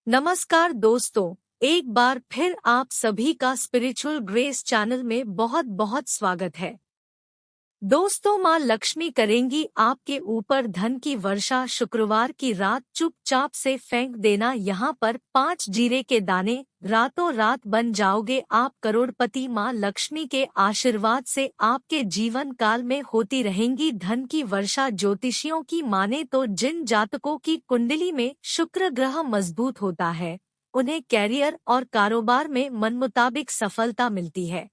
नमस्कार दोस्तों, एक बार फिर आप सभी का स्पिरिचुअल ग्रेस चैनल में बहुत बहुत स्वागत है। दोस्तों, माँ लक्ष्मी करेंगी आपके ऊपर धन की वर्षा। शुक्रवार की रात चुपचाप से फेंक देना यहाँ पर 5 जीरे के दाने, रातों रात बन जाओगे आप करोड़पति। माँ लक्ष्मी के आशीर्वाद से आपके जीवन काल में होती रहेंगी धन की वर्षा। ज्योतिषियों की माने तो जिन जातकों की कुंडली में शुक्र ग्रह मजबूत होता है, उन्हें कैरियर और कारोबार में मनमुताबिक सफलता मिलती है।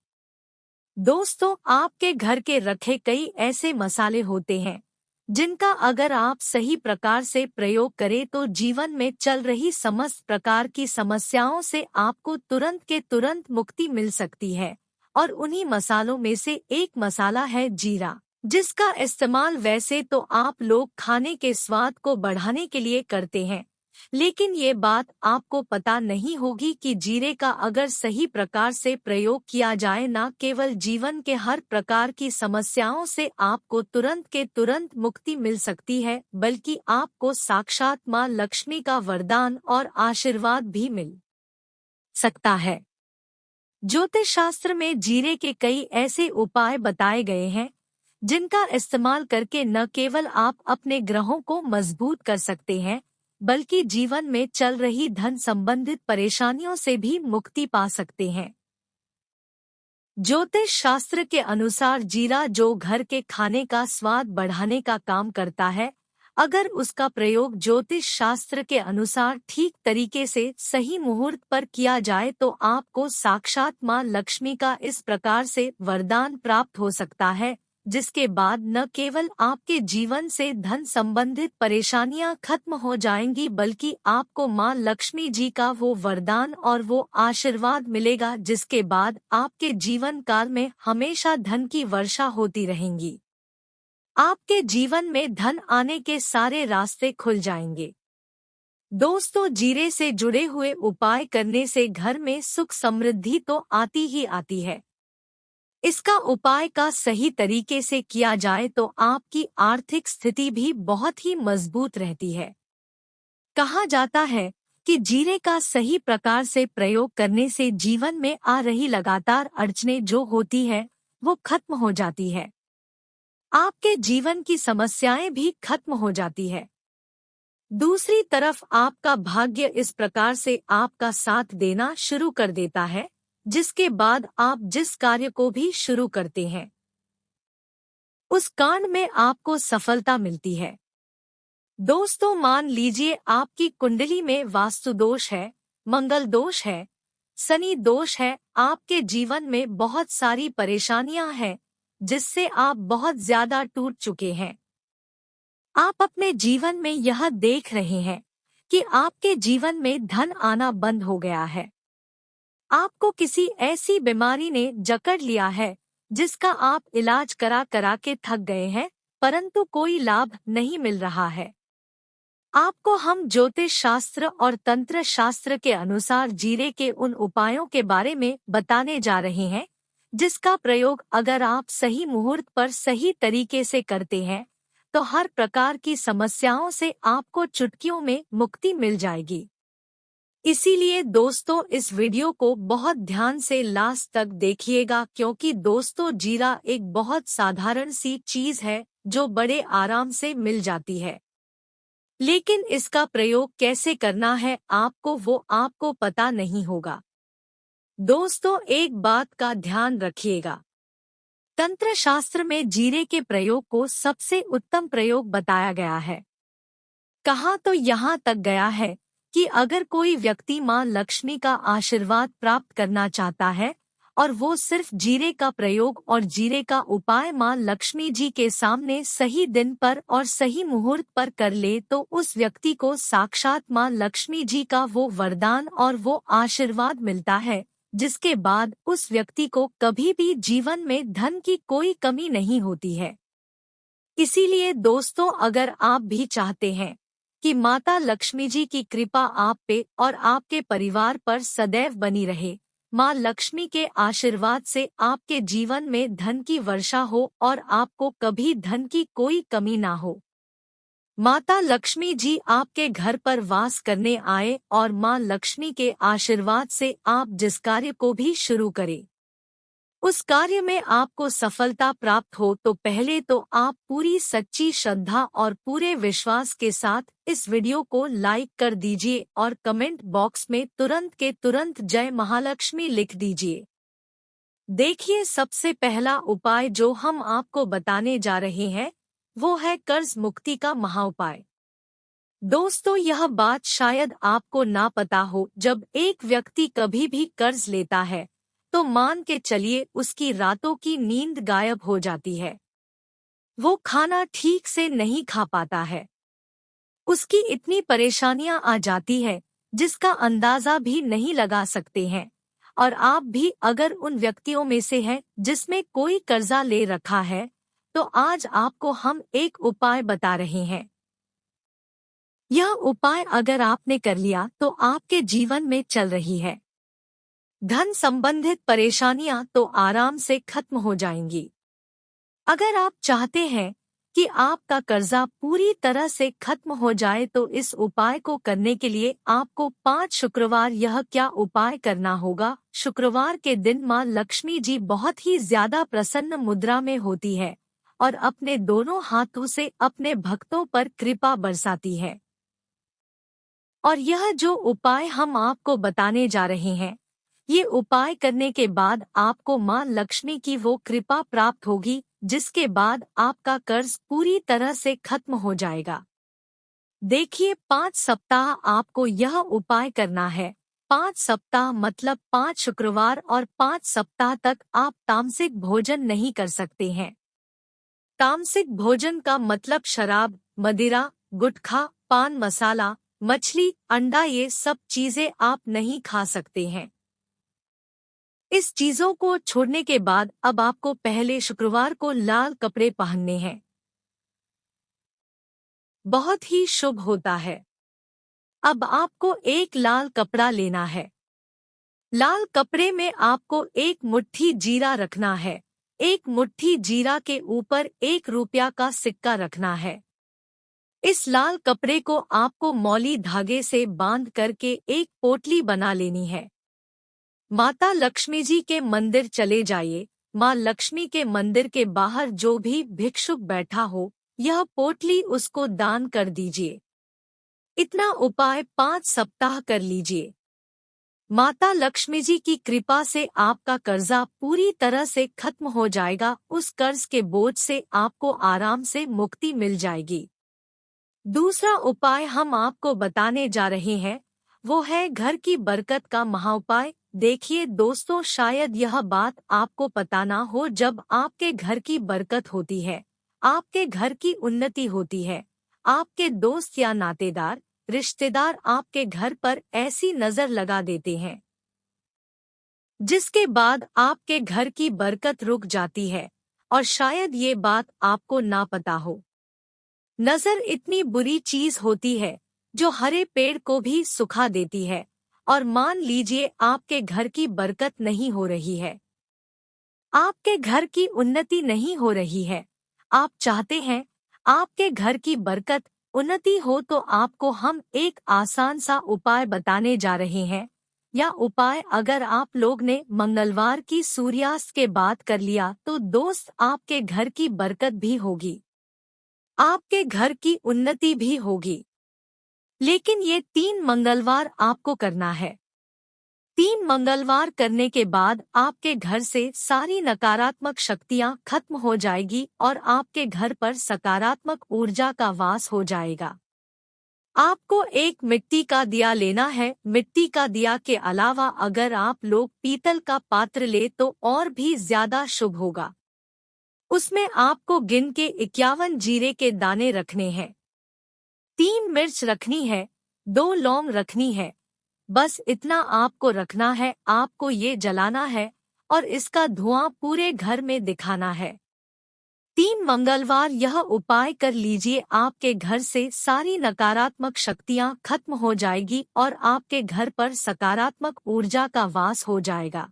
दोस्तों, आपके घर के रखे कई ऐसे मसाले होते हैं जिनका अगर आप सही प्रकार से प्रयोग करें तो जीवन में चल रही समस्त प्रकार की समस्याओं से आपको तुरंत के तुरंत मुक्ति मिल सकती है। और उन्हीं मसालों में से एक मसाला है जीरा, जिसका इस्तेमाल वैसे तो आप लोग खाने के स्वाद को बढ़ाने के लिए करते हैं, लेकिन ये बात आपको पता नहीं होगी कि जीरे का अगर सही प्रकार से प्रयोग किया जाए, न केवल जीवन के हर प्रकार की समस्याओं से आपको तुरंत के तुरंत मुक्ति मिल सकती है, बल्कि आपको साक्षात माँ लक्ष्मी का वरदान और आशीर्वाद भी मिल सकता है। ज्योतिष शास्त्र में जीरे के कई ऐसे उपाय बताए गए हैं जिनका इस्तेमाल करके न केवल आप अपने ग्रहों को मजबूत कर सकते हैं, बल्कि जीवन में चल रही धन संबंधित परेशानियों से भी मुक्ति पा सकते हैं। ज्योतिष शास्त्र के अनुसार जीरा जो घर के खाने का स्वाद बढ़ाने का काम करता है, अगर उसका प्रयोग ज्योतिष शास्त्र के अनुसार ठीक तरीके से सही मुहूर्त पर किया जाए तो आपको साक्षात माँ लक्ष्मी का इस प्रकार से वरदान प्राप्त हो सकता है, जिसके बाद न केवल आपके जीवन से धन संबंधित परेशानियां खत्म हो जाएंगी, बल्कि आपको माँ लक्ष्मी जी का वो वरदान और वो आशीर्वाद मिलेगा, जिसके बाद आपके जीवन काल में हमेशा धन की वर्षा होती रहेंगी। आपके जीवन में धन आने के सारे रास्ते खुल जाएंगे। दोस्तों, जीरे से जुड़े हुए उपाय करने से घर में सुख समृद्धि तो आती ही आती है। इसका उपाय का सही तरीके से किया जाए तो आपकी आर्थिक स्थिति भी बहुत ही मजबूत रहती है। कहा जाता है कि जीरे का सही प्रकार से प्रयोग करने से जीवन में आ रही लगातार अड़चनें जो होती है वो खत्म हो जाती है। आपके जीवन की समस्याएं भी खत्म हो जाती है। दूसरी तरफ आपका भाग्य इस प्रकार से आपका साथ देना शुरू कर देता है, जिसके बाद आप जिस कार्य को भी शुरू करते हैं उस कांड में आपको सफलता मिलती है। दोस्तों, मान लीजिए आपकी कुंडली में वास्तु दोष है, मंगल दोष है, शनि दोष है, आपके जीवन में बहुत सारी परेशानियां हैं जिससे आप बहुत ज्यादा टूट चुके हैं। आप अपने जीवन में यह देख रहे हैं कि आपके जीवन में धन आना बंद हो गया है। आपको किसी ऐसी बीमारी ने जकड़ लिया है जिसका आप इलाज करा करा के थक गए हैं, परंतु कोई लाभ नहीं मिल रहा है। आपको हम ज्योतिष शास्त्र और तंत्र शास्त्र के अनुसार जीरे के उन उपायों के बारे में बताने जा रहे हैं जिसका प्रयोग अगर आप सही मुहूर्त पर सही तरीके से करते हैं तो हर प्रकार की समस्याओं से आपको चुटकियों में मुक्ति मिल जाएगी। इसीलिए दोस्तों, इस वीडियो को बहुत ध्यान से लास्ट तक देखिएगा, क्योंकि दोस्तों जीरा एक बहुत साधारण सी चीज है जो बड़े आराम से मिल जाती है, लेकिन इसका प्रयोग कैसे करना है आपको पता नहीं होगा। दोस्तों, एक बात का ध्यान रखिएगा, तंत्र शास्त्र में जीरे के प्रयोग को सबसे उत्तम प्रयोग बताया गया है। कहा तो यहाँ तक गया है कि अगर कोई व्यक्ति माँ लक्ष्मी का आशीर्वाद प्राप्त करना चाहता है और वो सिर्फ जीरे का प्रयोग और जीरे का उपाय माँ लक्ष्मी जी के सामने सही दिन पर और सही मुहूर्त पर कर ले तो उस व्यक्ति को साक्षात माँ लक्ष्मी जी का वो वरदान और वो आशीर्वाद मिलता है, जिसके बाद उस व्यक्ति को कभी भी जीवन में धन की कोई कमी नहीं होती है। इसीलिए दोस्तों, अगर आप भी चाहते हैं कि माता लक्ष्मी जी की कृपा आप पे और आपके परिवार पर सदैव बनी रहे, माँ लक्ष्मी के आशीर्वाद से आपके जीवन में धन की वर्षा हो और आपको कभी धन की कोई कमी ना हो, माता लक्ष्मी जी आपके घर पर वास करने आए और माँ लक्ष्मी के आशीर्वाद से आप जिस कार्य को भी शुरू करें, उस कार्य में आपको सफलता प्राप्त हो, तो पहले तो आप पूरी सच्ची श्रद्धा और पूरे विश्वास के साथ इस वीडियो को लाइक कर दीजिए और कमेंट बॉक्स में तुरंत के तुरंत जय महालक्ष्मी लिख दीजिए। देखिए, सबसे पहला उपाय जो हम आपको बताने जा रहे हैं वो है कर्ज मुक्ति का महाउपाय। दोस्तों, यह बात शायद आपको ना पता हो, जब एक व्यक्ति कभी भी कर्ज लेता है तो मान के चलिए उसकी रातों की नींद गायब हो जाती है। वो खाना ठीक से नहीं खा पाता है। उसकी इतनी परेशानियां आ जाती है जिसका अंदाजा भी नहीं लगा सकते हैं। और आप भी अगर उन व्यक्तियों में से हैं जिसमें कोई कर्जा ले रखा है, तो आज आपको हम एक उपाय बता रहे हैं। यह उपाय अगर आपने कर लिया तो आपके जीवन में चल रही है धन संबंधित परेशानियां तो आराम से खत्म हो जाएंगी। अगर आप चाहते हैं कि आपका कर्जा पूरी तरह से खत्म हो जाए, तो इस उपाय को करने के लिए आपको 5 शुक्रवार यह क्या उपाय करना होगा। शुक्रवार के दिन माँ लक्ष्मी जी बहुत ही ज्यादा प्रसन्न मुद्रा में होती है और अपने दोनों हाथों से अपने भक्तों पर कृपा बरसाती है। और यह जो उपाय हम आपको बताने जा रहे हैं, ये उपाय करने के बाद आपको माँ लक्ष्मी की वो कृपा प्राप्त होगी जिसके बाद आपका कर्ज पूरी तरह से खत्म हो जाएगा। देखिए, 5 सप्ताह आपको यह उपाय करना है। 5 सप्ताह मतलब 5 शुक्रवार और 5 सप्ताह तक आप तामसिक भोजन नहीं कर सकते हैं। तामसिक भोजन का मतलब शराब, मदिरा, गुटखा, पान मसाला, मछली, अंडा, ये सब चीजें आप नहीं खा सकते हैं। इस चीजों को छोड़ने के बाद अब आपको पहले शुक्रवार को लाल कपड़े पहनने हैं। बहुत ही शुभ होता है। अब आपको एक लाल कपड़ा लेना है। लाल कपड़े में आपको 1 मुट्ठी जीरा रखना है। 1 मुट्ठी जीरा के ऊपर 1 रुपया का सिक्का रखना है। इस लाल कपड़े को आपको मौली धागे से बांध करके एक पोटली बना लेनी है। माता लक्ष्मी जी के मंदिर चले जाइए। माँ लक्ष्मी के मंदिर के बाहर जो भी भिक्षुक बैठा हो, यह पोटली उसको दान कर दीजिए। इतना उपाय 5 सप्ताह कर लीजिए। माता लक्ष्मी जी की कृपा से आपका कर्जा पूरी तरह से खत्म हो जाएगा। उस कर्ज के बोझ से आपको आराम से मुक्ति मिल जाएगी। दूसरा उपाय हम आपको बताने जा रहे हैं, वो है घर की बरकत का महाउपाय। देखिए दोस्तों, शायद यह बात आपको पता ना हो, जब आपके घर की बरकत होती है, आपके घर की उन्नति होती है, आपके दोस्त या नातेदार, रिश्तेदार आपके घर पर ऐसी नजर लगा देते हैं जिसके बाद आपके घर की बरकत रुक जाती है। और शायद ये बात आपको ना पता हो, नजर इतनी बुरी चीज होती है जो हरे पेड़ को भी सुखा देती है। और मान लीजिए आपके घर की बरकत नहीं हो रही है, आपके घर की उन्नति नहीं हो रही है, आप चाहते हैं आपके घर की बरकत उन्नति हो, तो आपको हम एक आसान सा उपाय बताने जा रहे हैं। या उपाय अगर आप लोग ने मंगलवार की सूर्यास्त के बाद कर लिया, तो दोस्त आपके घर की बरकत भी होगी, आपके घर की उन्नति भी होगी। लेकिन ये 3 मंगलवार आपको करना है। 3 मंगलवार करने के बाद आपके घर से सारी नकारात्मक शक्तियां खत्म हो जाएगी और आपके घर पर सकारात्मक ऊर्जा का वास हो जाएगा। आपको एक मिट्टी का दिया लेना है। मिट्टी का दिया के अलावा अगर आप लोग पीतल का पात्र ले तो और भी ज्यादा शुभ होगा। उसमें आपको गिन के 51 जीरे के दाने रखने हैं, 3 मिर्च रखनी है, 2 लौंग रखनी है। बस इतना आपको रखना है। आपको ये जलाना है और इसका धुआं पूरे घर में दिखाना है। 3 मंगलवार यह उपाय कर लीजिए, आपके घर से सारी नकारात्मक शक्तियां खत्म हो जाएगी और आपके घर पर सकारात्मक ऊर्जा का वास हो जाएगा।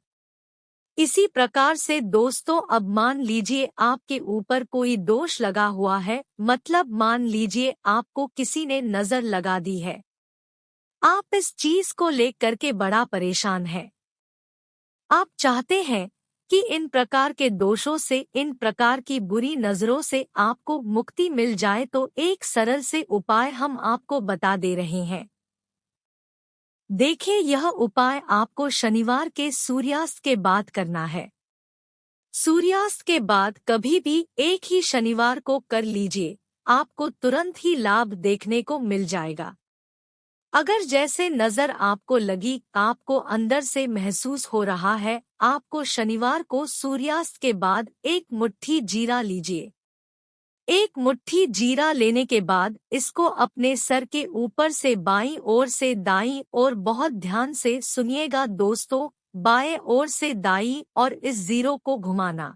इसी प्रकार से दोस्तों, अब मान लीजिए आपके ऊपर कोई दोष लगा हुआ है, मतलब मान लीजिए आपको किसी ने नजर लगा दी है। आप इस चीज को लेकर के बड़ा परेशान हैं। आप चाहते हैं कि इन प्रकार के दोषों से, इन प्रकार की बुरी नजरों से आपको मुक्ति मिल जाए, तो एक सरल से उपाय हम आपको बता दे रहे हैं। देखिए, यह उपाय आपको शनिवार के सूर्यास्त के बाद करना है। सूर्यास्त के बाद कभी भी एक ही शनिवार को कर लीजिए, आपको तुरंत ही लाभ देखने को मिल जाएगा। अगर जैसे नजर आपको लगी, आपको अंदर से महसूस हो रहा है, आपको शनिवार को सूर्यास्त के बाद एक मुट्ठी जीरा लीजिए। एक मुट्ठी जीरा लेने के बाद इसको अपने सर के ऊपर से बाईं ओर से दाईं ओर, बहुत ध्यान से सुनिएगा दोस्तों, बाएं ओर से दाईं और इस जीरो को घुमाना।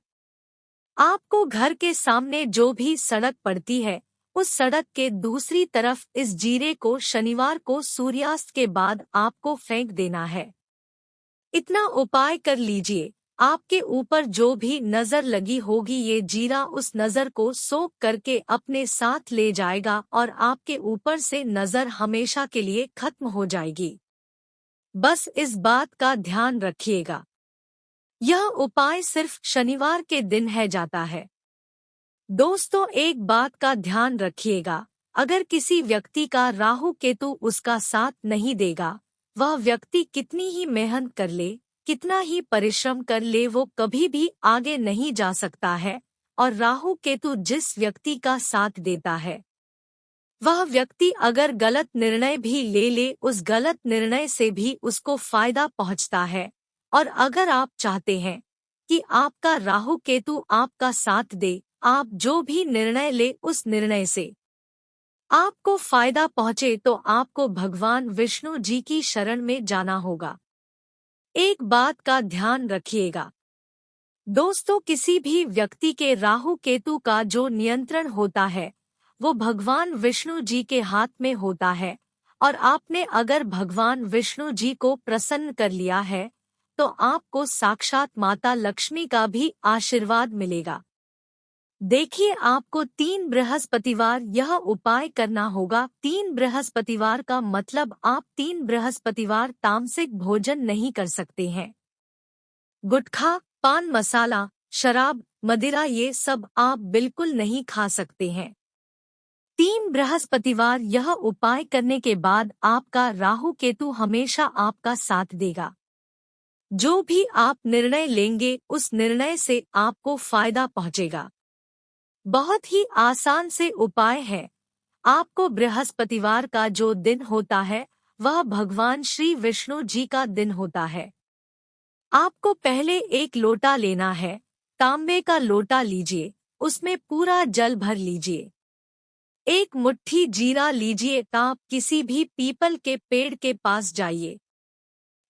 आपको घर के सामने जो भी सड़क पड़ती है, उस सड़क के दूसरी तरफ इस जीरे को शनिवार को सूर्यास्त के बाद आपको फेंक देना है। इतना उपाय कर लीजिए, आपके ऊपर जो भी नजर लगी होगी, ये जीरा उस नजर को सोख करके अपने साथ ले जाएगा और आपके ऊपर से नजर हमेशा के लिए खत्म हो जाएगी। बस इस बात का ध्यान रखिएगा। यह उपाय सिर्फ शनिवार के दिन है जाता है। दोस्तों, एक बात का ध्यान रखिएगा, अगर किसी व्यक्ति का राहु केतु उसका साथ नहीं देगा, वह व्यक्ति कितनी ही मेहनत कर ले, कितना ही परिश्रम कर ले, वो कभी भी आगे नहीं जा सकता है। और राहु केतु जिस व्यक्ति का साथ देता है, वह व्यक्ति अगर गलत निर्णय भी ले ले, उस गलत निर्णय से भी उसको फायदा पहुंचता है। और अगर आप चाहते हैं कि आपका राहु केतु आपका साथ दे, आप जो भी निर्णय ले उस निर्णय से आपको फायदा पहुंचे, तो आपको भगवान विष्णु जी की शरण में जाना होगा। एक बात का ध्यान रखिएगा दोस्तों, किसी भी व्यक्ति के राहु केतु का जो नियंत्रण होता है, वो भगवान विष्णु जी के हाथ में होता है। और आपने अगर भगवान विष्णु जी को प्रसन्न कर लिया है, तो आपको साक्षात माता लक्ष्मी का भी आशीर्वाद मिलेगा। देखिए, आपको 3 बृहस्पतिवार यह उपाय करना होगा। 3 बृहस्पतिवार का मतलब आप 3 बृहस्पतिवार तामसिक भोजन नहीं कर सकते हैं। गुटखा, पान मसाला, शराब, मदिरा, ये सब आप बिल्कुल नहीं खा सकते हैं। 3 बृहस्पतिवार यह उपाय करने के बाद आपका राहु केतु हमेशा आपका साथ देगा। जो भी आप निर्णय लेंगे, उस निर्णय से आपको फायदा पहुंचेगा। बहुत ही आसान से उपाय है। आपको बृहस्पतिवार का जो दिन होता है, वह भगवान श्री विष्णु जी का दिन होता है। आपको पहले एक लोटा लेना है, तांबे का लोटा लीजिए, उसमें पूरा जल भर लीजिए। एक मुट्ठी जीरा लीजिए। आप किसी भी पीपल के पेड़ के पास जाइए,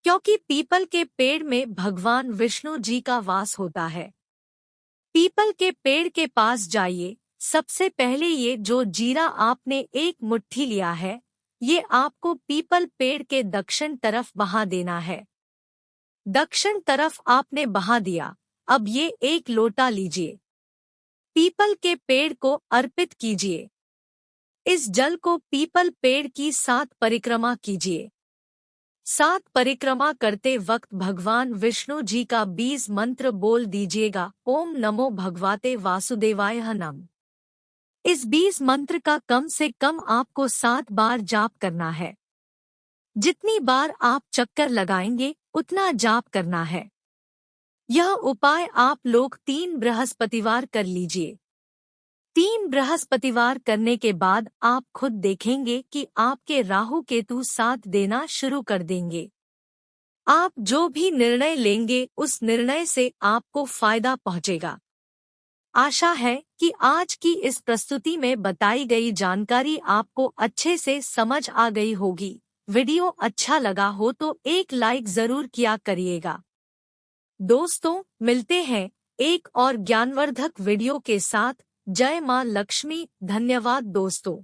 क्योंकि पीपल के पेड़ में भगवान विष्णु जी का वास होता है। पीपल के पेड़ के पास जाइए। सबसे पहले ये जो जीरा आपने एक मुट्ठी लिया है, ये आपको पीपल पेड़ के दक्षिण तरफ बहा देना है। दक्षिण तरफ आपने बहा दिया। अब ये एक लोटा लीजिए, पीपल के पेड़ को अर्पित कीजिए। इस जल को पीपल पेड़ की 7 परिक्रमा कीजिए। 7 परिक्रमा करते वक्त भगवान विष्णु जी का बीज मंत्र बोल दीजिएगा, ओम नमो भगवते वासुदेवाय नमः। इस बीज मंत्र का कम से कम आपको 7 बार जाप करना है। जितनी बार आप चक्कर लगाएंगे, उतना जाप करना है। यह उपाय आप लोग 3 बृहस्पतिवार कर लीजिए। 3 बृहस्पतिवार करने के बाद आप खुद देखेंगे कि आपके राहु केतु साथ देना शुरू कर देंगे। आप जो भी निर्णय लेंगे, उस निर्णय से आपको फायदा पहुंचेगा। आशा है कि आज की इस प्रस्तुति में बताई गई जानकारी आपको अच्छे से समझ आ गई होगी। वीडियो अच्छा लगा हो तो एक लाइक जरूर किया करिएगा। दोस्तों, मिलते हैं एक और ज्ञानवर्धक वीडियो के साथ। जय मां लक्ष्मी। धन्यवाद दोस्तों।